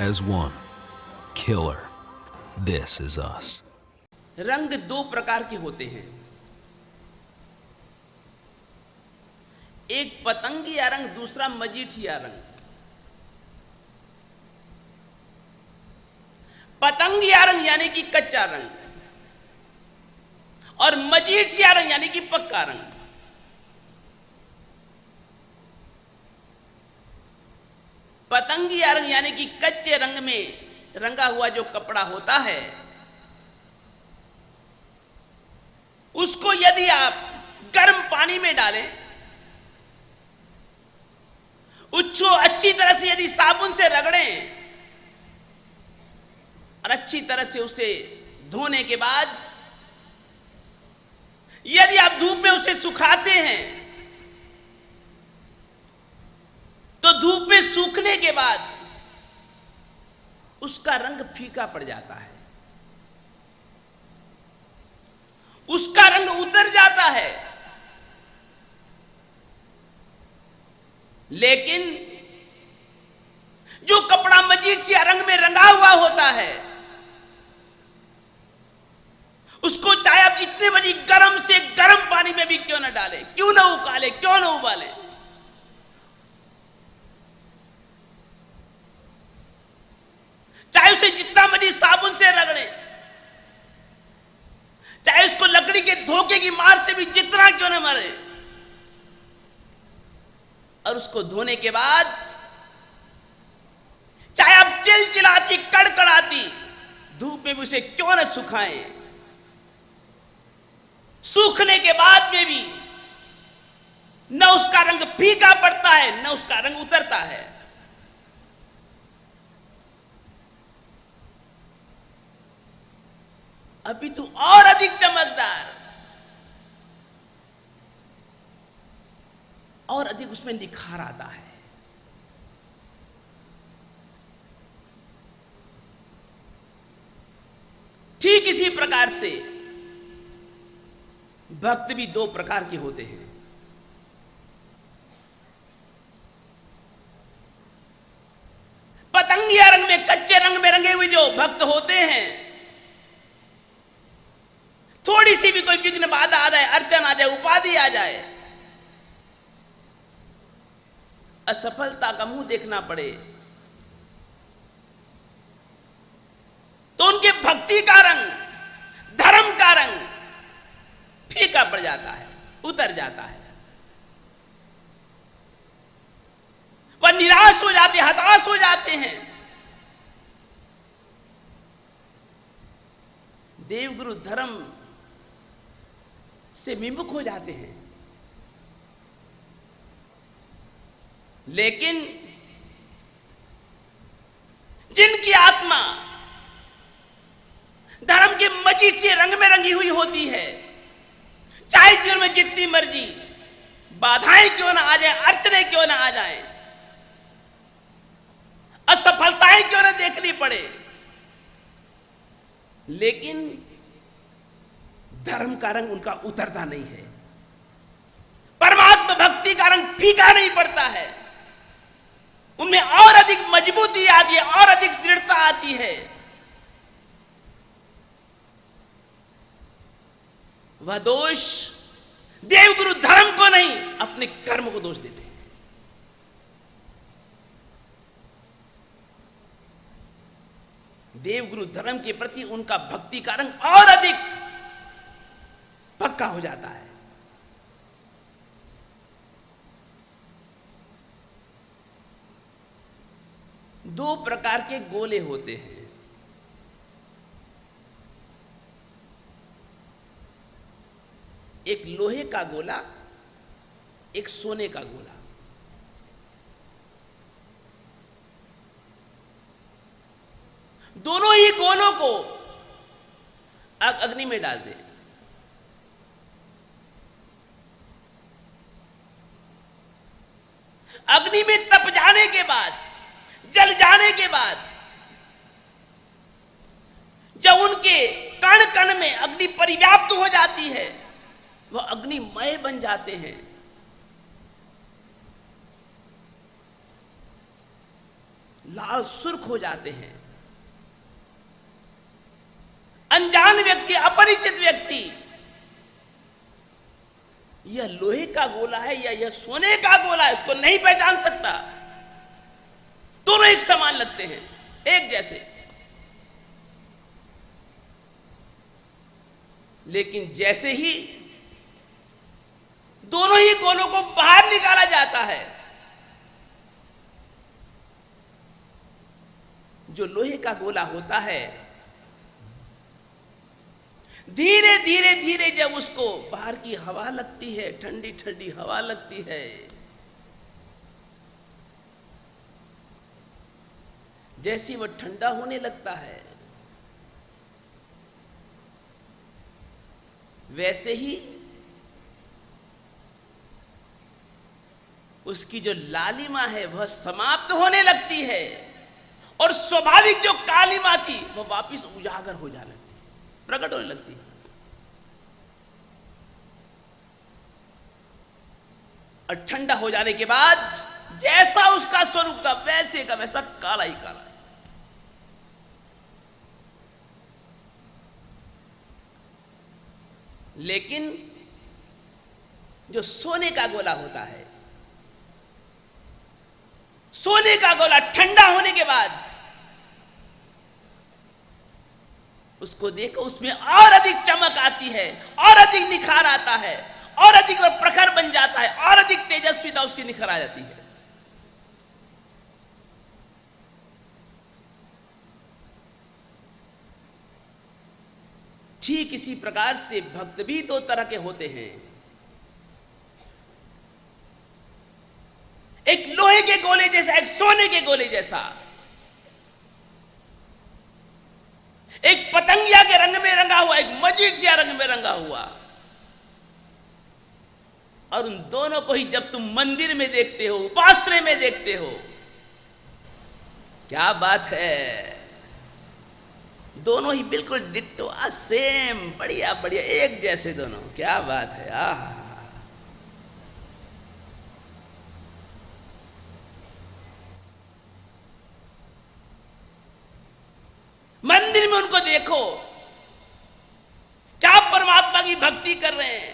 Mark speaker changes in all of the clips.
Speaker 1: as one. Killer. This is us.
Speaker 2: रंग दो प्रकार के होते हैं, एक पतंगिया रंग, दूसरा मजीठिया रंग। पतंगिया रंग यानी कि कच्चा रंग और मजीठिया रंग यानी कि पक्का रंग। पतंगिया रंग यानी कि कच्चे रंग में रंगा हुआ जो कपड़ा होता है, उसको यदि आप गर्म पानी में डालें, उसको अच्छी तरह से यदि साबुन से रगड़ें और अच्छी तरह से उसे धोने के बाद यदि आप धूप में उसे सुखाते हैं, तो धूप में सूखने के बाद उसका रंग फीका पड़ जाता है, उसका रंग उतर जाता है। लेकिन जो कपड़ा मजीठिया रंग में रंगा हुआ होता है, उसको चाहे आप जितने बड़ी गर्म से गर्म पानी में भी क्यों ना डाले, क्यों ना उकाले, क्यों ना उबाले, चाहे उसे जितना बड़ी साबुन से रगड़े, चाहे उसको लकड़ी के धोखे की मार से भी जितना क्यों ना मारे, और उसको धोने के बाद चाहे आप चिलचिलाती कड़कड़ाती धूप में भी उसे क्यों ना सुखाएं, सूखने के बाद में भी न उसका रंग फीका पड़ता है, न उसका रंग उतरता है। अभी तो और अधिक चमकदार और अधिक उसमें निखार आता है। ठीक इसी प्रकार से भक्त भी दो प्रकार के होते हैं। पतंगिया रंग में, कच्चे रंग में रंगे हुए जो भक्त होते हैं, थोड़ी सी भी कोई विघ्न बाधा आ जाए, अड़चन आ जाए, उपाधि आ जाए, असफलता का मुंह देखना पड़े, तो उनके भक्ति का रंग, धर्म का रंग फीका पड़ जाता है, उतर जाता है। वह निराश हो जाते, हताश हो जाते हैं। देवगुरु धर्म से विमुख हो जाते हैं। लेकिन जिनकी आत्मा धर्म के मजीठिए रंग में रंगी हुई होती है, चाहे जीवन में जितनी मर्जी बाधाएं क्यों ना आ जाए, अड़चने क्यों ना आ जाए, असफलताएं क्यों ना देखनी पड़े, लेकिन धर्म का रंग उनका उतरता नहीं है, परमात्मा भक्ति का रंग फीका नहीं पड़ता है, उनमें और अधिक मजबूती आती है, और अधिक दृढ़ता आती है। वह दोष देवगुरु धर्म को नहीं, अपने कर्म को दोष देते हैं। देवगुरु धर्म के प्रति उनका भक्ति का रंग और अधिक पक्का हो जाता है। दो प्रकार के गोले होते हैं, एक लोहे का गोला, एक सोने का गोला। दोनों ही गोलों को अग्नि में डाल दें, अग्नि में तप जाने के बाद, जल जाने के बाद, जब उनके कण कण में अग्नि परिव्याप्त हो जाती है, वह अग्निमय बन जाते हैं। लाल सुर्ख हो जाते हैं। अनजान व्यक्ति, अपरिचित व्यक्ति यह लोहे का गोला है या यह सोने का गोला है उसको नहीं पहचान सकता। दोनों एक समान लगते हैं, एक जैसे। लेकिन जैसे ही दोनों ही गोलों को बाहर निकाला जाता है, जो लोहे का गोला होता है धीरे धीरे धीरे जब उसको बाहर की हवा लगती है, ठंडी ठंडी हवा लगती है, जैसी वह ठंडा होने लगता है, वैसे ही उसकी जो लालिमा है वह समाप्त होने लगती है और स्वाभाविक जो कालिमा थी वह वापस उजागर हो जाने लगती, प्रकट होने लगती। और ठंडा हो जाने के बाद जैसा उसका स्वरूप था वैसे का वैसा काला ही काला है। लेकिन जो सोने का गोला होता है, सोने का गोला ठंडा होने के बाद उसको देखो, उसमें और अधिक चमक आती है, और अधिक निखार आता है, और अधिक वह प्रखर बन जाता है, और अधिक तेजस्विता उसकी निखर आ जाती है। ठीक इसी प्रकार से भक्त भी दो तरह के होते हैं। एक लोहे के गोले जैसा, एक सोने के गोले जैसा। एक पतंगिया के रंग में रंगा हुआ, एक मजीठिया रंग में रंगा हुआ। और उन दोनों को ही जब तुम मंदिर में देखते हो, उपासना में देखते हो, क्या बात है, दोनों ही बिल्कुल डिट्टो, सेम, बढ़िया बढ़िया, एक जैसे दोनों। क्या बात है। आहा, मंदिर में उनको देखो, क्या परमात्मा की भक्ति कर रहे हैं,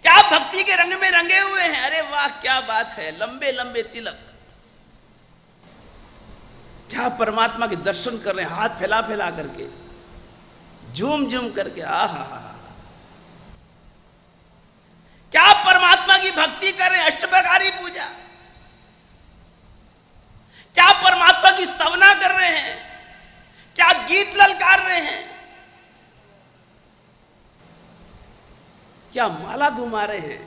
Speaker 2: क्या भक्ति के रंग में रंगे हुए हैं। अरे वाह, क्या बात है, लंबे लंबे तिलक, क्या परमात्मा के दर्शन कर रहे हैं, हाथ फैला फैला करके, झूम झूम करके। आहा, क्या परमात्मा की भक्ति कर रहे हैं, अष्टप्रकारी पूजा, क्या परमात्मा की स्तवना कर रहे हैं, क्या गीत ललकार रहे हैं, क्या माला घुमा रहे हैं।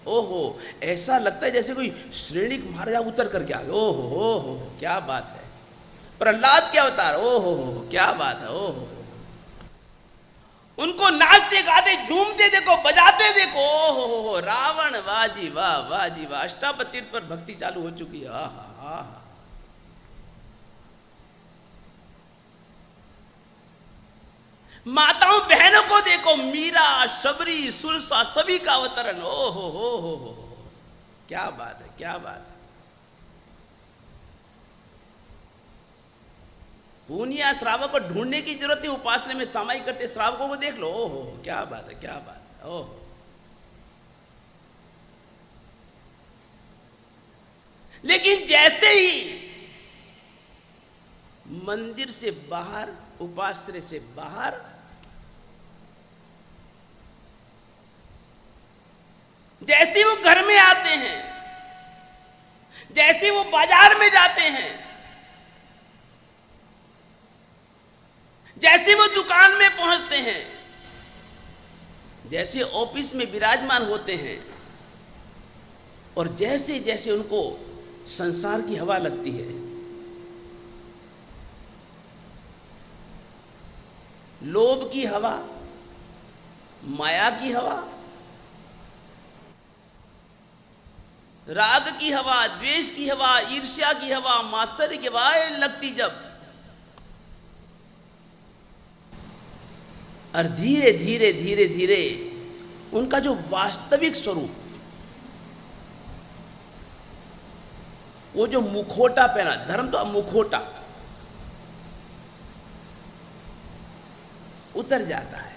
Speaker 2: ओहो, ऐसा लगता है जैसे कोई श्रेणी महाराजा उतर करके आ गए। ओहो, क्या बात है। प्रहलाद क्या अवतार, ओहो, क्या बात है। ओहो, उनको नाचते गाते झूमते देखो, बजाते देखो। ओहो, रावण, वाह जी वाह, वाह जी वाह। अष्टावक्र तीर्थ पर भक्ति चालू हो चुकी है। आहा, आहा। माताओं बहनों को देखो, मीरा, शबरी, सुरसा, सभी का अवतरण। ओहो हो, क्या बात है, क्या बात है। पूनिया श्रावक को ढूंढने की जरूरत नहीं, उपासना में सामायिक करते श्रावकों को देख लो। ओहो, क्या बात है, क्या बात है। ओहो, लेकिन जैसे ही मंदिर से बाहर, उपासना से बाहर, जैसे वो घर में आते हैं, जैसे वो बाजार में जाते हैं, जैसे वो दुकान में पहुंचते हैं, जैसे ऑफिस में विराजमान होते हैं, और जैसे जैसे उनको संसार की हवा लगती है, लोभ की हवा, माया की हवा, राग की हवा, द्वेष की हवा, ईर्ष्या की हवा, मात्सर्य की हवा लगती जब, और धीरे धीरे धीरे धीरे उनका जो वास्तविक स्वरूप, वो जो मुखोटा पहना, धर्म तो मुखोटा उतर जाता है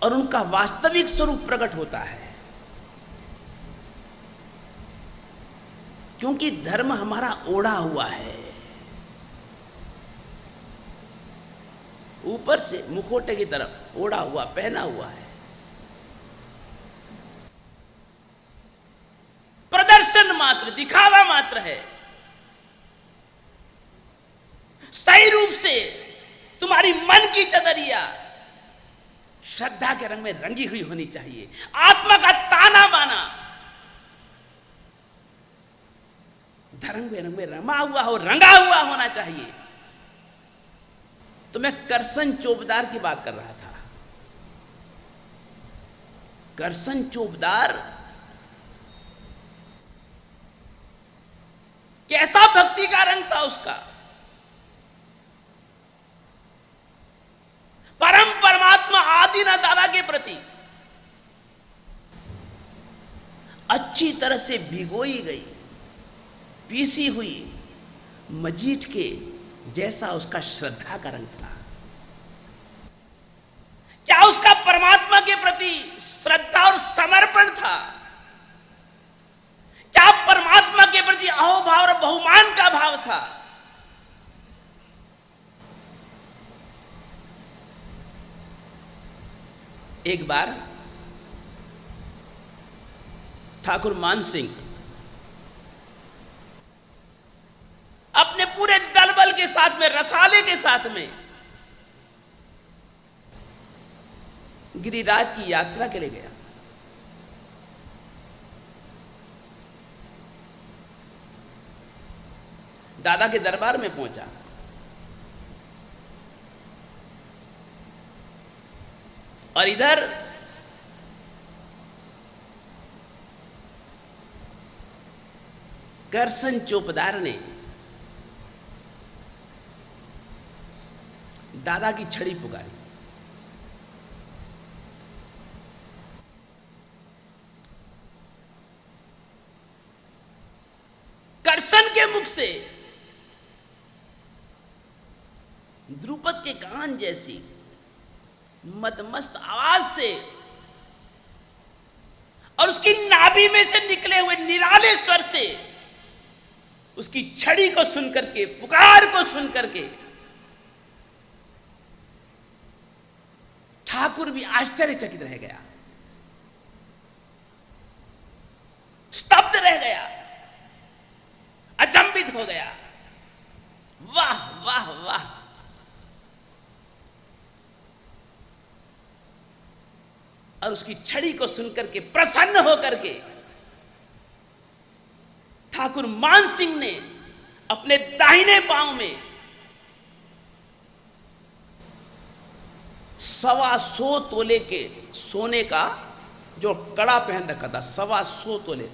Speaker 2: और उनका वास्तविक स्वरूप प्रकट होता है। क्योंकि धर्म हमारा ओढ़ा हुआ है, ऊपर से मुखोटे की तरफ ओढ़ा हुआ, पहना हुआ है। प्रदर्शन मात्र, दिखावा मात्र है। सही रूप से तुम्हारी मन की चदरिया श्रद्धा के रंग में रंगी हुई होनी चाहिए। आत्मा का ताना बाना धर्म के रंग में रमा हुआ हो, रंगा हुआ होना चाहिए। तो मैं करसन चोपदार की बात कर रहा था। करसन चोपदार कैसा भक्ति का रंग था उसका। परम परमात्मा आदिनाथ दादा के प्रति अच्छी तरह से भिगोई गई, पीसी हुई मजीठ के जैसा उसका श्रद्धा का रंग था। क्या उसका परमात्मा के प्रति श्रद्धा और समर्पण था? क्या परमात्मा के प्रति अहोभाव और बहुमान का भाव था? एक बार ठाकुर मान सिंह अपने पूरे दल बल के साथ में, रसाले के साथ में गिरिराज की यात्रा के लिए गया। दादा के दरबार में पहुंचा। और इधर करसन चोपदार ने दादा की छड़ी पुकारी। करसन के मुख से द्रुपद के कान जैसी मदमस्त आवाज से और उसकी नाभि में से निकले हुए निराले स्वर से उसकी छड़ी को सुनकर के, पुकार को सुनकर के ठाकुर भी आश्चर्यचकित रह गया, स्तब्ध रह गया, अचंभित हो गया। वाह वाह वाह! और उसकी छड़ी को सुनकर के प्रसन्न होकर के ठाकुर मान सिंह ने अपने दाहिने पांव में 125 तोले के सोने का जो कड़ा पहन रखा था, 125 तोले,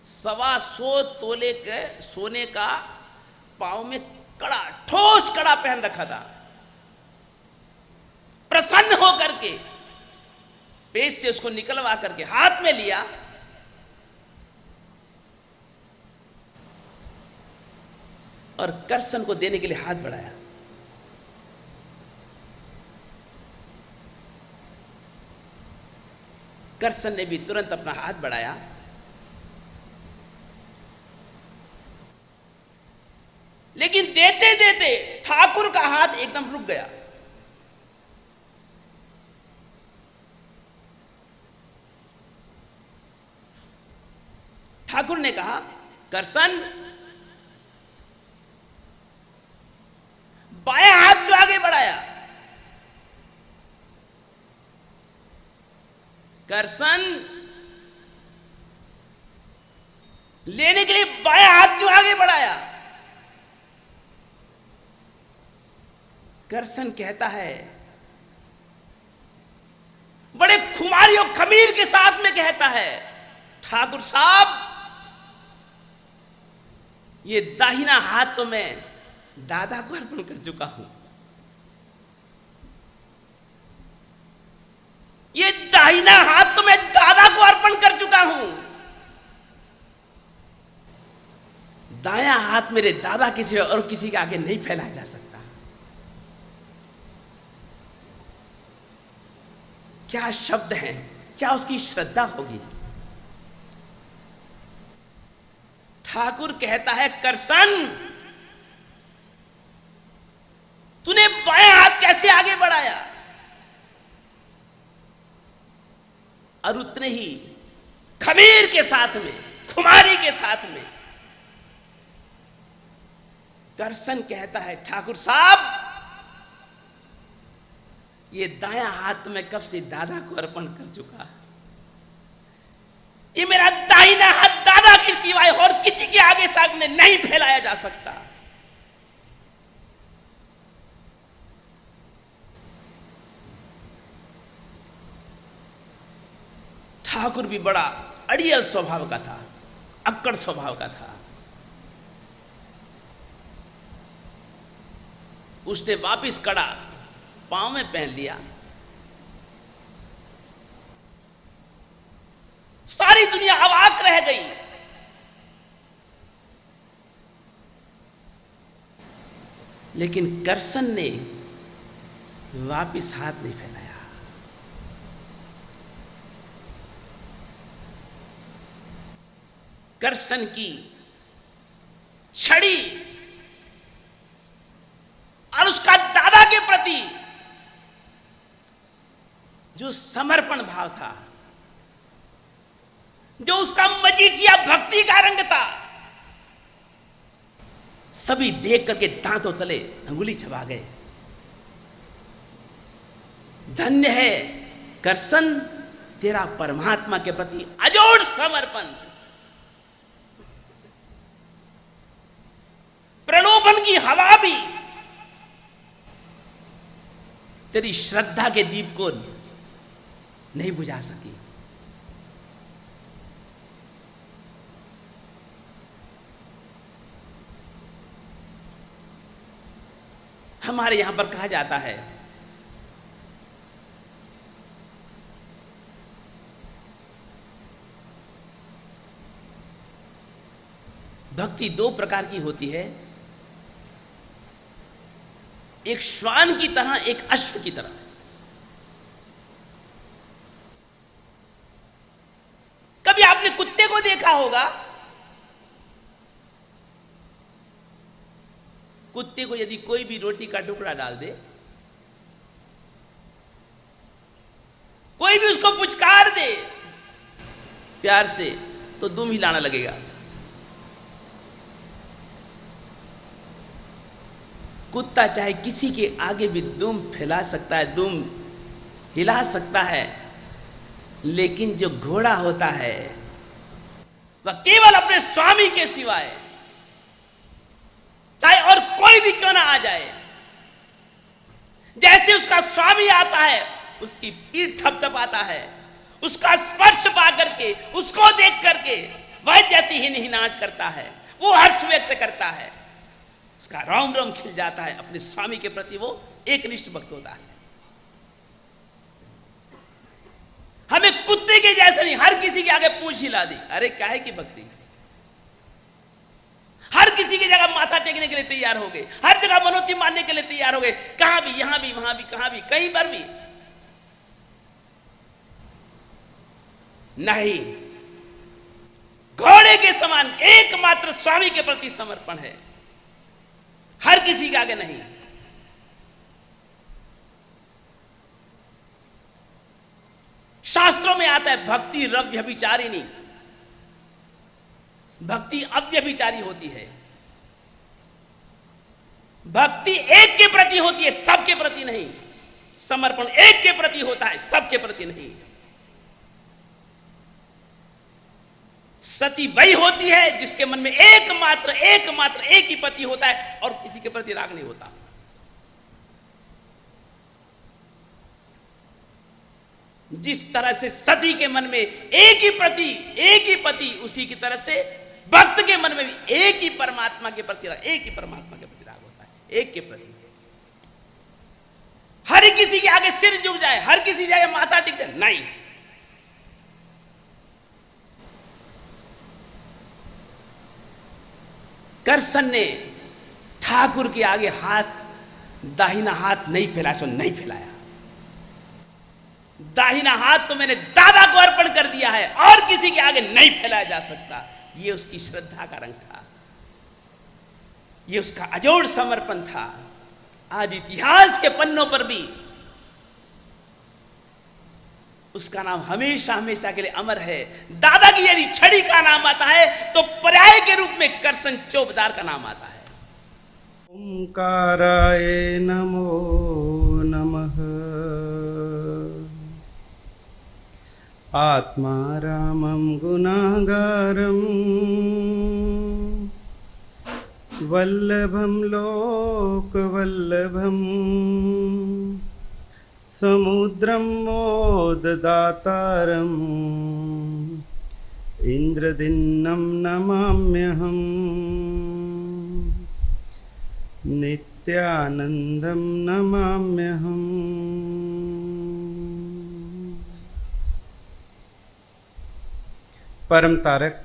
Speaker 2: 125 तोले के सोने का पांव में कड़ा, ठोस कड़ा पहन रखा था। प्रसन्न होकर के पेट से उसको निकलवा करके हाथ में लिया और करसन को देने के लिए हाथ बढ़ाया। करसन ने भी तुरंत अपना हाथ बढ़ाया। लेकिन देते देते ठाकुर का हाथ एकदम रुक गया। ठाकुर ने कहा, करसन, बायां हाथ क्यों आगे बढ़ाया? करसन, लेने के लिए बायां हाथ क्यों आगे बढ़ाया? करसन कहता है, बड़े खुमारी और खमीर के साथ में कहता है, ठाकुर साहब, ये दाहिना हाथ तो मैं दादा को अर्पण कर चुका हूं। ये दाहिना हाथ तो मैं दादा को हूं। दायां हाथ मेरे दादा के सिवा और किसी के आगे नहीं फैलाया जा सकता। क्या शब्द हैं, क्या उसकी श्रद्धा होगी। ठाकुर कहता है, करसन तूने बायां हाथ कैसे आगे बढ़ाया। और उतने ही खमीर के साथ में, खुमारी के साथ में करसन कहता है, ठाकुर साहब ये दायां हाथ मैं कब से दादा को अर्पण कर चुका। ये मेरा दाहिना हाथ दादा के सिवाय और किसी के आगे सामने नहीं फैलाया जा सकता। ठाकुर भी बड़ा अड़ियल स्वभाव का था, अक्कड़ स्वभाव का था। उसने वापिस कड़ा पांव में पहन लिया। सारी दुनिया अवाक रह गई। लेकिन करसन ने वापिस हाथ नहीं फैलाया। करसन की छड़ी और उसका दादा के प्रति जो समर्पण भाव था, जो उसका मजीठिया भक्ति का रंग था, सभी देख करके दांतों तले अंगुली छपा गए। धन्य है करसन तेरा परमात्मा के प्रति अजोड़ समर्पण। प्रलोभन की हवा भी तेरी श्रद्धा के दीप को नहीं बुझा सकी। हमारे यहां पर कहा जाता है, भक्ति दो प्रकार की होती है, एक श्वान की तरह, एक अश्व की तरह। कभी आपने कुत्ते को देखा होगा, कुत्ते को यदि कोई भी रोटी का टुकड़ा डाल दे, कोई भी उसको पुचकार दे प्यार से, तो दुम हिलाना लगेगा। कुत्ता चाहे किसी के आगे भी दुम फैला सकता है, दुम हिला सकता है, लेकिन जो घोड़ा होता है वह केवल अपने स्वामी के सिवाय, चाहे और कोई भी क्यों ना आ जाए, जैसे उसका स्वामी आता है उसकी पीठ थपथपाता है, उसका स्पर्श पा करके, उसको देख करके वह जैसे हिनहिनाहट करता है, वो हर्ष व्यक्त करता है, उसका रोम रोम खिल जाता है। अपने स्वामी के प्रति वो एकनिष्ठ भक्त होता है। हमें कुत्ते के जैसे नहीं, हर किसी के आगे पूंछ हिला दी, अरे काहे की भक्ति। हर किसी की जगह माथा टेकने के लिए तैयार हो गए, हर जगह मनोती मारने के लिए तैयार हो गए, कहां भी, यहां भी, वहां भी, कहां भी, कई बार भी नहीं। घोड़े के समान एकमात्र स्वामी के प्रति समर्पण है, हर किसी के आगे नहीं। शास्त्रों में आता है भक्ति रव्यभिचारिणी, भक्ति अव्यभिचारी होती है। भक्ति एक के प्रति होती है, सबके प्रति नहीं। समर्पण एक के प्रति होता है, सबके प्रति नहीं। सती वही होती है जिसके मन में एकमात्र एक ही पति होता है और किसी के प्रति राग नहीं होता। जिस तरह से सती के मन में एक ही पति, उसी की तरह से भक्त के मन में भी एक ही परमात्मा के प्रति राग, एक ही परमात्मा के प्रति राग होता है, एक के प्रति। हर किसी के आगे सिर झुक जाए, हर किसी के आगे माथा टिक जाए, नहीं। करसन ने ठाकुर के आगे हाथ, दाहिना हाथ नहीं फैलाया, सो नहीं फैलाया। दाहिना हाथ तो मैंने दादा को अर्पण कर दिया है और किसी के आगे नहीं फैलाया जा सकता। ये उसकी श्रद्धा का रंग था, ये उसका अजोड़ समर्पण था। आज इतिहास के पन्नों पर भी उसका नाम हमेशा हमेशा के लिए अमर है। दादा की यदि छड़ी का नाम आता है तो पर्याय के रूप में करसन चौबदार का नाम आता है।
Speaker 3: ओंकाराय नमो नमः। आत्मारामं गुणागारं वल्लभं लोकवल्लभं समुद्रं मोददातारम् इंद्रदिन्नं नमाम्यहम् नित्यानन्दं नमाम्यहम्। परम तारक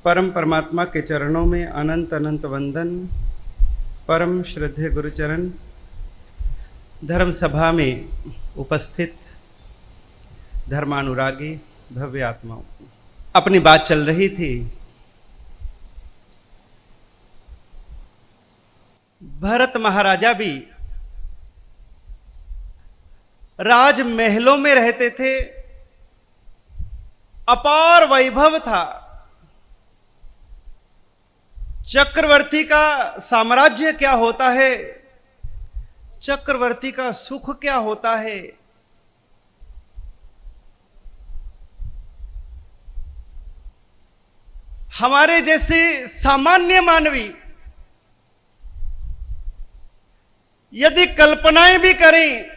Speaker 3: परम परमात्मा के चरणों में अनंत अनंत वंदन। परम श्रद्धेय गुरुचरण, धर्म सभा में उपस्थित धर्मानुरागी भव्य आत्माओं, अपनी बात चल रही थी भरत महाराजा भी राजमहलों में रहते थे, अपार वैभव था, चक्रवर्ती का साम्राज्य क्या होता है, चक्रवर्ती का सुख क्या होता है, हमारे जैसे सामान्य मानवी यदि कल्पनाएं भी करें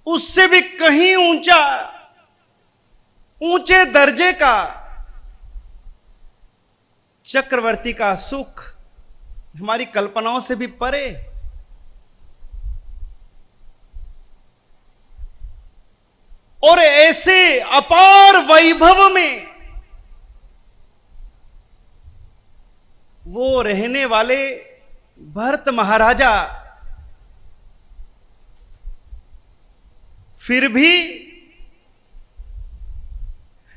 Speaker 3: उससे भी कहीं ऊंचे दर्जे का चक्रवर्ती का सुख हमारी कल्पनाओं से भी परे। और ऐसे अपार वैभव में वो रहने वाले भरत महाराजा फिर भी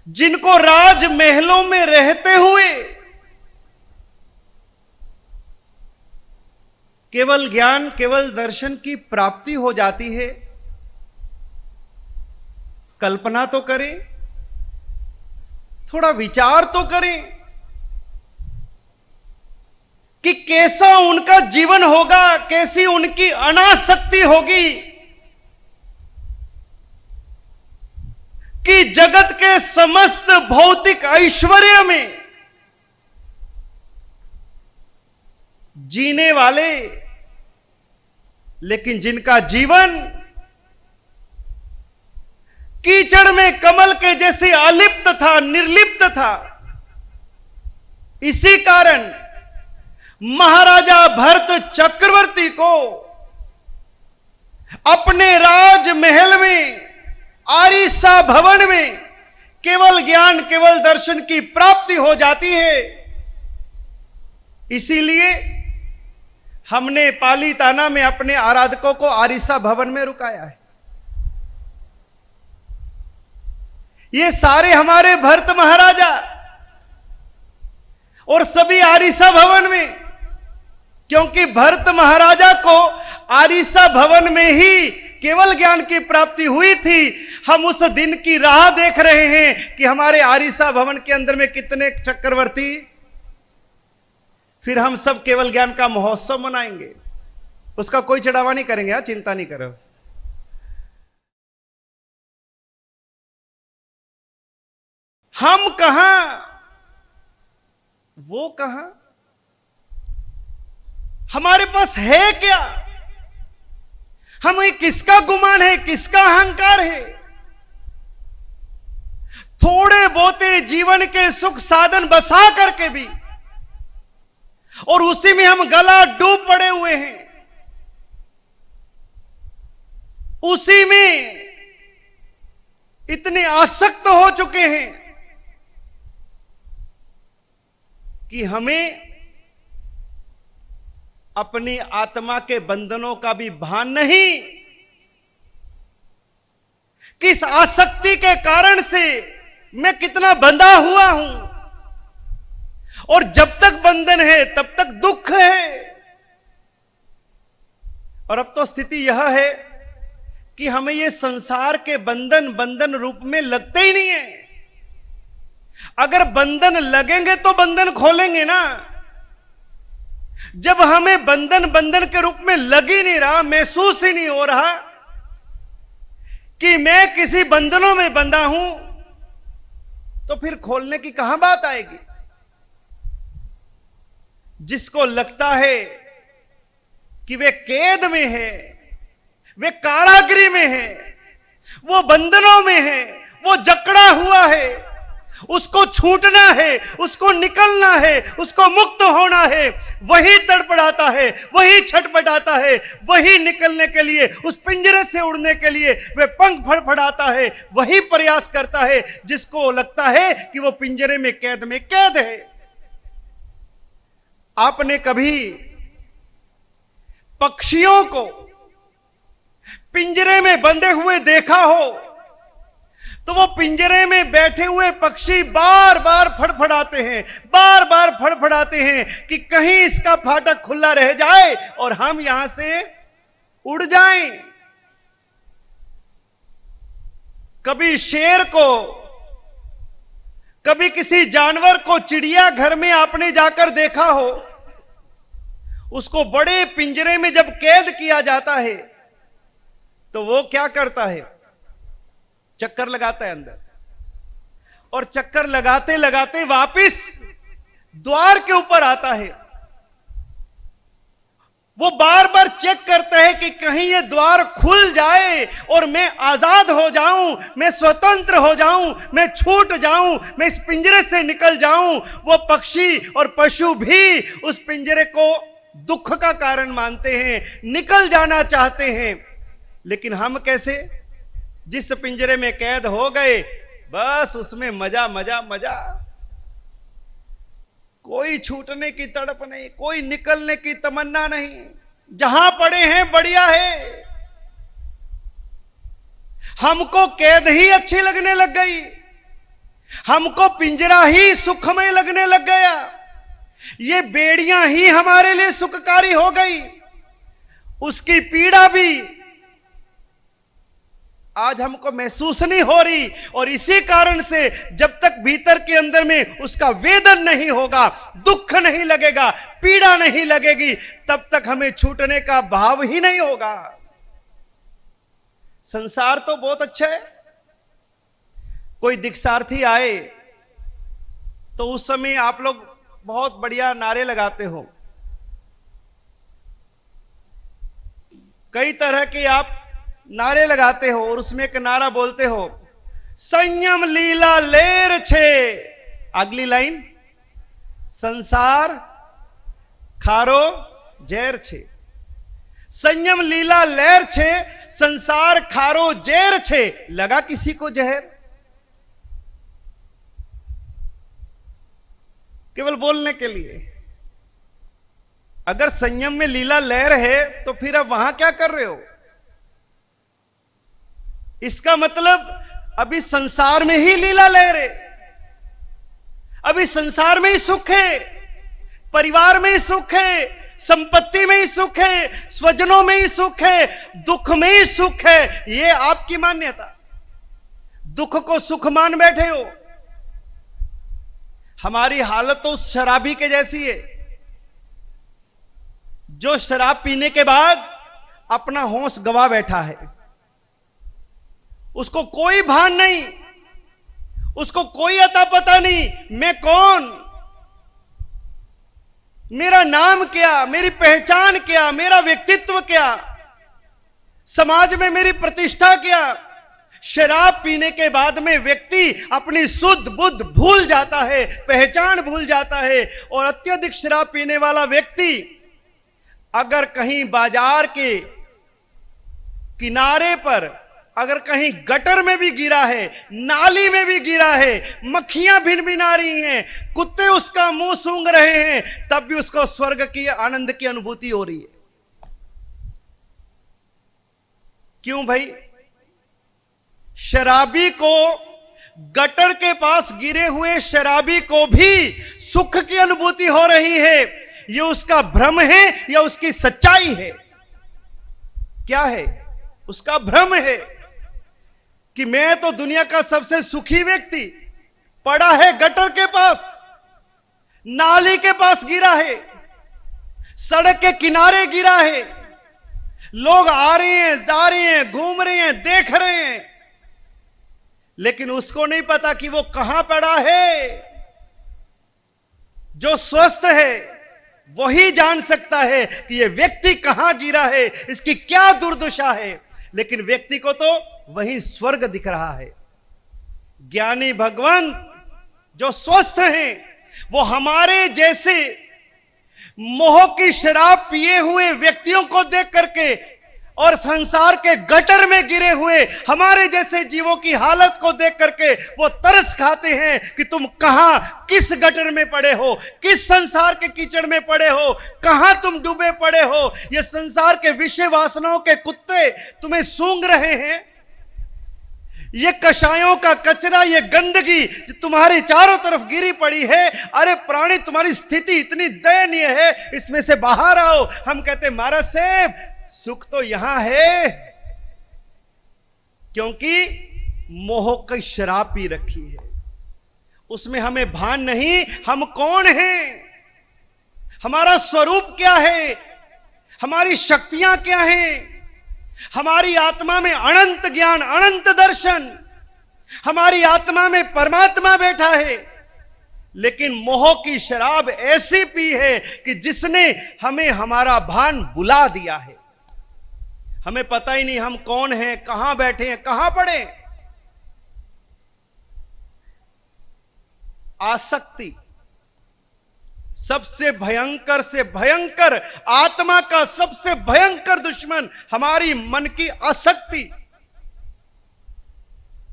Speaker 3: जिनको राजमहलों में रहते हुए केवल ज्ञान, केवल दर्शन की प्राप्ति हो जाती है, कल्पना तो करें, थोड़ा विचार तो करें कि कैसा उनका जीवन होगा, कैसी उनकी अनासक्ति होगी कि जगत के समस्त भौतिक ऐश्वर्य में जीने वाले, लेकिन जिनका जीवन कीचड़ में कमल के जैसे अलिप्त था, निर्लिप्त था। इसी कारण महाराजा भरत चक्रवर्ती को अपने राजमहल में, आरिसा भवन में केवल ज्ञान, केवल दर्शन की प्राप्ति हो जाती है। इसीलिए हमने पाली ताना में अपने आराधकों को आरिसा भवन में रुकाया है। ये सारे हमारे भरत महाराजा और सभी आरिसा भवन में, क्योंकि भरत महाराजा को आरिसा भवन में ही केवल ज्ञान की प्राप्ति हुई थी। हम उस दिन की राह देख रहे हैं कि हमारे आरिसा भवन के अंदर में कितने चक्रवर्ती, फिर हम सब केवल ज्ञान का महोत्सव मनाएंगे, उसका कोई चढ़ावा नहीं करेंगे। चिंता नहीं करो। हम कहां, वो कहां, हमारे पास है क्या, हमें किसका गुमान है, किसका अहंकार है। थोड़े बहुते जीवन के सुख साधन बसा करके भी और उसी में हम गला डूब पड़े हुए हैं, उसी में इतने आसक्त हो चुके हैं कि हमें अपनी आत्मा के बंधनों का भी भान नहीं, किस आसक्ति के कारण से मैं कितना बंधा हुआ हूं, और जब तक बंधन है तब तक दुख है। और अब तो स्थिति यह है कि हमें ये संसार के बंधन रूप में लगते ही नहीं है। अगर बंधन लगेंगे तो बंधन खोलेंगे ना। जब हमें बंधन के रूप में लग ही नहीं रहा, महसूस ही नहीं हो रहा कि मैं किसी बंधनों में बंधा हूं, तो फिर खोलने की कहां बात आएगी। जिसको लगता है कि वे कैद में है, वे कारागृह में है, वो बंधनों में है, वो जकड़ा हुआ है, उसको छूटना है, उसको निकलना है, उसको मुक्त होना है, वही तड़पड़ाता है, वही छटपटाता है, वही निकलने के लिए, उस पिंजरे से उड़ने के लिए वे पंख फड़फड़ाता है, वही प्रयास करता है जिसको लगता है कि वो पिंजरे में कैद है। आपने कभी पक्षियों को पिंजरे में बंधे हुए देखा हो तो वो पिंजरे में बैठे हुए पक्षी बार बार फड़फड़ाते हैं कि कहीं इसका फाटक खुला रह जाए और हम यहां से उड़ जाएं। कभी शेर को, कभी किसी जानवर को चिड़िया घर में आपने जाकर देखा हो, उसको बड़े पिंजरे में जब कैद किया जाता है तो वो क्या करता है, चक्कर लगाता है अंदर, और चक्कर लगाते लगाते वापिस द्वार के ऊपर आता है। वो बार बार चेक करता है कि कहीं ये द्वार खुल जाए और मैं आजाद हो जाऊं, मैं स्वतंत्र हो जाऊं, मैं छूट जाऊं, मैं इस पिंजरे से निकल जाऊं। वो पक्षी और पशु भी उस पिंजरे को दुख का कारण मानते हैं, निकल जाना चाहते हैं। लेकिन हम कैसे, जिस पिंजरे में कैद हो गए बस उसमें मजा मजा मजा, कोई छूटने की तड़प नहीं, कोई निकलने की तमन्ना नहीं, जहां पड़े हैं बढ़िया है। हमको कैद ही अच्छी लगने लग गई, हमको पिंजरा ही सुखमय लगने लग गया, ये बेड़ियां ही हमारे लिए सुखकारी हो गई। उसकी पीड़ा भी आज हमको महसूस नहीं हो रही, और इसी कारण से जब तक भीतर के अंदर में उसका वेदन नहीं होगा, दुख नहीं लगेगा, पीड़ा नहीं लगेगी, तब तक हमें छूटने का भाव ही नहीं होगा। संसार तो बहुत अच्छा है। कोई दीक्षार्थी आए तो उस समय आप लोग बहुत बढ़िया नारे लगाते हो, कई तरह के आप नारे लगाते हो, और उसमें एक नारा बोलते हो, संयम लीला लेर छे, अगली लाइन संसार खारो जैर छे। संयम लीला लेर छे, संसार खारो जैर छे। लगा किसी को जहर? केवल बोलने के लिए। अगर संयम में लीला लहर है तो फिर अब वहां क्या कर रहे हो? इसका मतलब अभी संसार में ही लीला लहर है, अभी संसार में ही सुख है, परिवार में ही सुख है, संपत्ति में ही सुख है, स्वजनों में ही सुख है, दुख में ही सुख है। ये आपकी मान्यता, दुख को सुख मान बैठे हो। हमारी हालत तो उस शराबी के जैसी है जो शराब पीने के बाद अपना होश गवा बैठा है, उसको कोई भान नहीं, उसको कोई अता पता नहीं, मैं कौन, मेरा नाम क्या, मेरी पहचान क्या, मेरा व्यक्तित्व क्या, समाज में मेरी प्रतिष्ठा क्या। शराब पीने के बाद में व्यक्ति अपनी शुद्ध बुद्ध भूल जाता है, पहचान भूल जाता है। और अत्यधिक शराब पीने वाला व्यक्ति अगर कहीं बाजार के किनारे पर अगर कहीं गटर में भी गिरा है, नाली में भी गिरा है, मक्खियां भिनभिना रही हैं, कुत्ते उसका मुंह सूंघ रहे हैं, तब भी उसको स्वर्ग की आनंद की अनुभूति हो रही है। क्यों भाई? शराबी को, गटर के पास गिरे हुए शराबी को भी सुख की अनुभूति हो रही है। यह उसका भ्रम है या उसकी सच्चाई है? क्या है? उसका भ्रम है कि मैं तो दुनिया का सबसे सुखी व्यक्ति, पड़ा है गटर के पास, नाली के पास गिरा है, सड़क के किनारे गिरा है, लोग आ रहे हैं, जा रहे हैं, घूम रहे हैं, देख रहे हैं, लेकिन उसको नहीं पता कि वो कहां पड़ा है। जो स्वस्थ है वही जान सकता है कि ये व्यक्ति कहां गिरा है, इसकी क्या दुर्दशा है, लेकिन व्यक्ति को तो वही स्वर्ग दिख रहा है। ज्ञानी भगवंत जो स्वस्थ हैं, वो हमारे जैसे मोह की शराब पिए हुए व्यक्तियों को देख करके और संसार के गटर में गिरे हुए हमारे जैसे जीवों की हालत को देख करके वो तरस खाते हैं कि तुम कहां, किस गटर में पड़े हो, किस संसार के कीचड़ में पड़े हो, कहां तुम डूबे पड़े हो। ये संसार के विषय वासनाओं के कुत्ते तुम्हें सूंघ रहे हैं। ये कषायों का कचरा, ये गंदगी जो तुम्हारी चारों तरफ गिरी पड़ी है, अरे प्राणी तुम्हारी स्थिति इतनी दयनीय है, इसमें से बाहर आओ। हम कहते महाराज साहब सुख तो यहां है, क्योंकि मोह की शराब पी रखी है, उसमें हमें भान नहीं हम कौन हैं, हमारा स्वरूप क्या है, हमारी शक्तियां क्या हैं। हमारी आत्मा में अनंत ज्ञान, अनंत दर्शन, हमारी आत्मा में परमात्मा बैठा है, लेकिन मोह की शराब ऐसी पी है कि जिसने हमें हमारा भान बुला दिया है। हमें पता ही नहीं हम कौन हैं, कहां बैठे हैं, कहां पड़े। आसक्ति सबसे भयंकर से भयंकर, आत्मा का सबसे भयंकर दुश्मन हमारी मन की आसक्ति।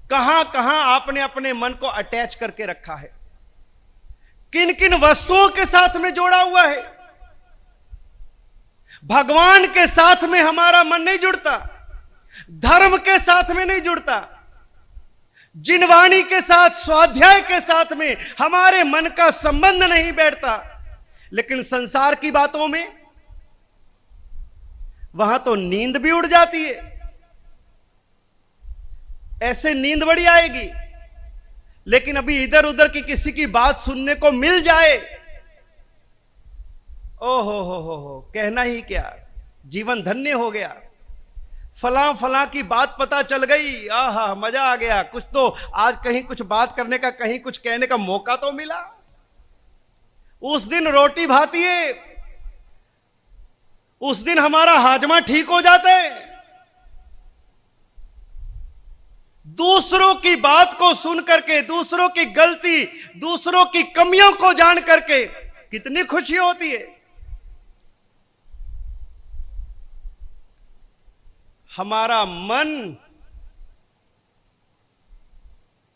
Speaker 3: कहां कहां आपने अपने मन को अटैच करके रखा है, किन किन वस्तुओं के साथ में जोड़ा हुआ है। भगवान के साथ में हमारा मन नहीं जुड़ता, धर्म के साथ में नहीं जुड़ता, जिनवाणी के साथ, स्वाध्याय के साथ में हमारे मन का संबंध नहीं बैठता। लेकिन संसार की बातों में वहां तो नींद भी उड़ जाती है। ऐसे नींद बड़ी आएगी, लेकिन अभी इधर उधर की किसी की बात सुनने को मिल जाए, ओ हो, कहना ही क्या, जीवन धन्य हो गया। फलां फलां की बात पता चल गई, आहा मजा आ गया, कुछ तो आज कहीं कुछ बात करने का, कहीं कुछ कहने का मौका तो मिला। उस दिन रोटी भाती है, उस दिन हमारा हाजमा ठीक हो जाता है। दूसरों की बात को सुन करके, दूसरों की गलती, दूसरों की कमियों को जान करके कितनी खुशी होती है। हमारा मन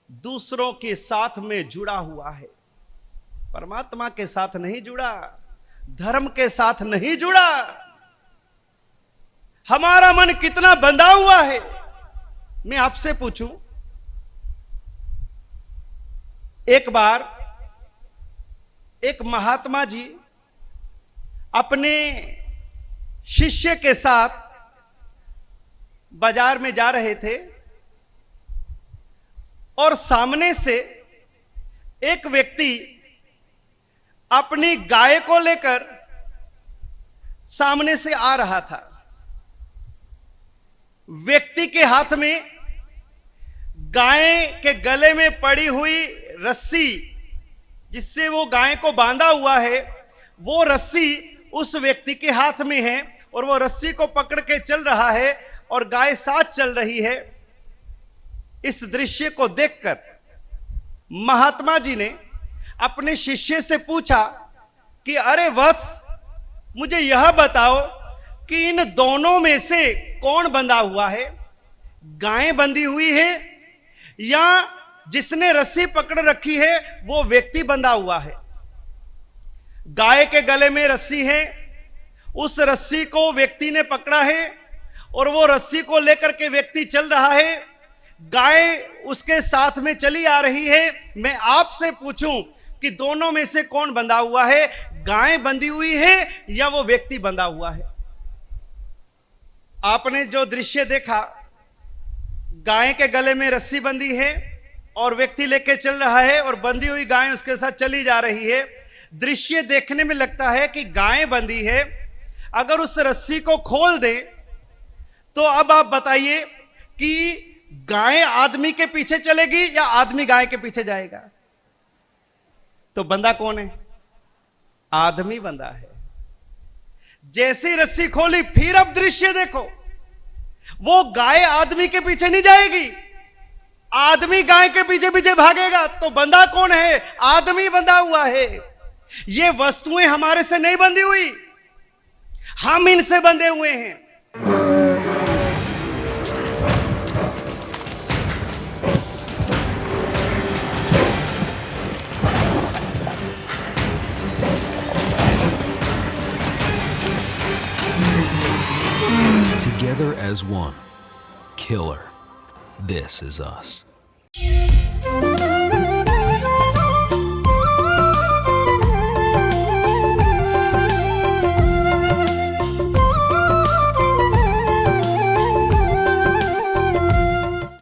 Speaker 3: दूसरों के साथ में जुड़ा हुआ है, परमात्मा के साथ नहीं जुड़ा, धर्म के साथ नहीं जुड़ा। हमारा मन कितना बंधा हुआ है। मैं आपसे पूछूं, एक बार एक महात्मा जी अपने शिष्य के साथ बाजार में जा रहे थे और सामने से एक व्यक्ति अपनी गाय को लेकर सामने से आ रहा था। व्यक्ति के हाथ में गाय के गले में पड़ी हुई रस्सी, जिससे वो गाय को बांधा हुआ है, वो रस्सी उस व्यक्ति के हाथ में है और वो रस्सी को पकड़ के चल रहा है और गाय साथ चल रही है। इस दृश्य को देखकर महात्मा जी ने अपने शिष्य से पूछा कि अरे वत्स, मुझे यह बताओ कि इन दोनों में से कौन बंधा हुआ है, गायें बंधी हुई है या जिसने रस्सी पकड़ रखी है वो व्यक्ति बंधा हुआ है। गाय के गले में रस्सी है, उस रस्सी को व्यक्ति ने पकड़ा है और वो रस्सी को लेकर के व्यक्ति चल रहा है, गाय उसके साथ में चली आ रही है। मैं आपसे पूछूं कि दोनों में से कौन बंधा हुआ है? गाय बंधी हुई है या वो व्यक्ति बंधा हुआ है? आपने जो दृश्य देखा, गाय के गले में रस्सी बंधी है और व्यक्ति लेके चल रहा है और बंधी हुई गाय उसके साथ चली जा रही है। दृश्य देखने में लगता है कि गाय बंधी है। अगर उस रस्सी को खोल दे तो अब आप बताइए कि गाय आदमी के पीछे चलेगी या आदमी गाय के पीछे जाएगा? तो बंधा कौन है? आदमी बंधा है। जैसी रस्सी खोली, फिर अब दृश्य देखो, वो गाय आदमी के पीछे नहीं जाएगी, आदमी गाय के पीछे पीछे भागेगा। तो बंधा कौन है? आदमी बंधा हुआ है। ये वस्तुएं हमारे से नहीं बंधी हुई, हम इनसे बंधे हुए हैं।
Speaker 1: Together as one. Killer. This is us.